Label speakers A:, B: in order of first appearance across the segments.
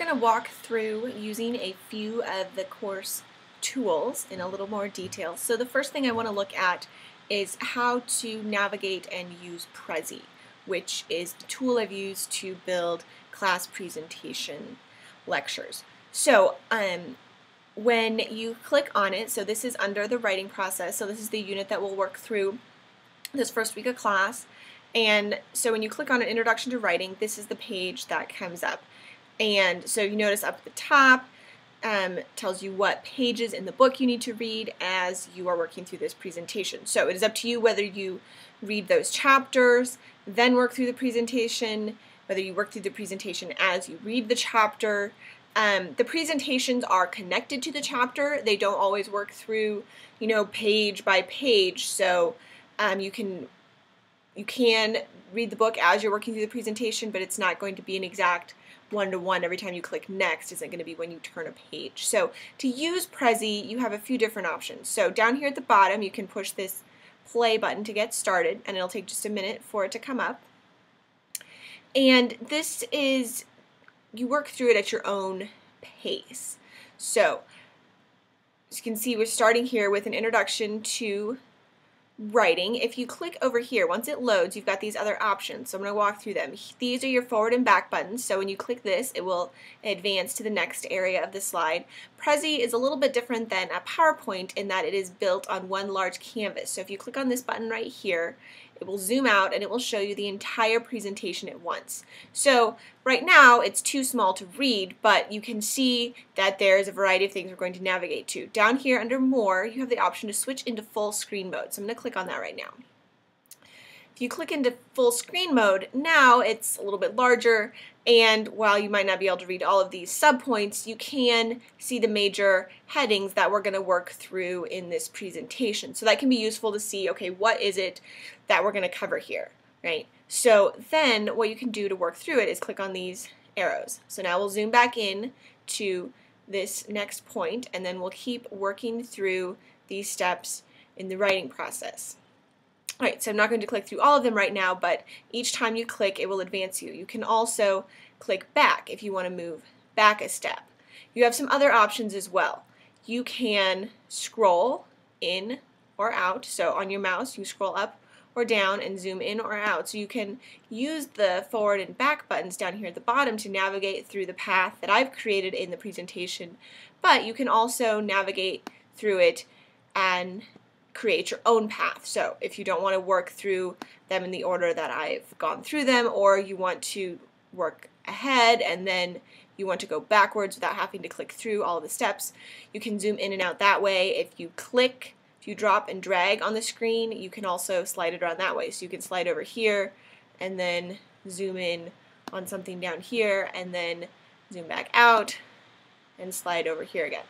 A: going to walk through using a few of the course tools in a little more detail. So the first thing I want to look at is how to navigate and use Prezi, which is the tool I've used to build class presentation lectures. So when you click on it, so this is under the writing process, so this is the unit that we'll work through this first week of class. And so when you click on an introduction to writing, this is the page that comes up. And so you notice up at the top tells you what pages in the book you need to read as you are working through this presentation. So it is up to you whether you read those chapters, then work through the presentation, whether you work through the presentation as you read the chapter. The presentations are connected to the chapter. They don't always work through, page by page. So you can read the book as you're working through the presentation, but it's not going to be an exact one-to-one every time you click next. Isn't going to be when you turn a page. So to use Prezi, you have a few different options. So down here at the bottom, you can push this play button to get started, and it'll take just a minute for it to come up. And this is, you work through it at your own pace. So as you can see, we're starting here with an introduction to writing. If you click over here, once it loads, you've got these other options. So I'm going to walk through them. These are your forward and back buttons. So when you click this, it will advance to the next area of the slide. Prezi is a little bit different than a PowerPoint in that it is built on one large canvas. So if you click on this button right here, it will zoom out and it will show you the entire presentation at once. So right now it's too small to read, but you can see that there's a variety of things we're going to navigate to. Down here under More, you have the option to switch into full screen mode. So I'm going to click on that right now. If you click into full screen mode, now it's a little bit larger, and while you might not be able to read all of these subpoints, you can see the major headings that we're going to work through in this presentation. So that can be useful to see, okay, what is it that we're going to cover here, right? So then what you can do to work through it is click on these arrows. So now we'll zoom back in to this next point, and then we'll keep working through these steps in the writing process. Alright, so I'm not going to click through all of them right now, but each time you click, it will advance you. You can also click back if you want to move back a step. You have some other options as well. You can scroll in or out, so on your mouse you scroll up or down and zoom in or out. So you can use the forward and back buttons down here at the bottom to navigate through the path that I've created in the presentation, but you can also navigate through it and create your own path. So if you don't want to work through them in the order that I've gone through them, or you want to work ahead and then you want to go backwards without having to click through all of the steps, you can zoom in and out that way. If you drop and drag on the screen, you can also slide it around that way. So you can slide over here and then zoom in on something down here and then zoom back out and slide over here again.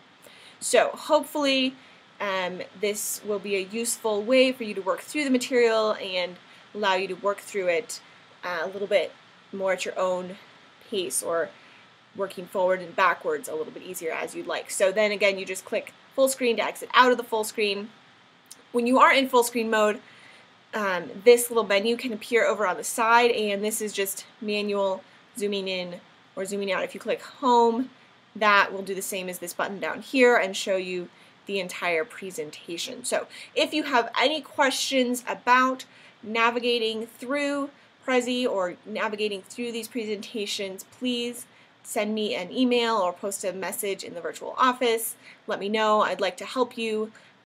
A: So hopefully this will be a useful way for you to work through the material and allow you to work through it a little bit more at your own pace, or working forward and backwards a little bit easier as you'd like. So then again, you just click full screen to exit out of the full screen. When you are in full screen mode, this little menu can appear over on the side, and this is just manual zooming in or zooming out. If you click home, that will do the same as this button down here and show you the entire presentation. So if you have any questions about navigating through Prezi or navigating through these presentations, please send me an email or post a message in the virtual office. Let me know. I'd like to help you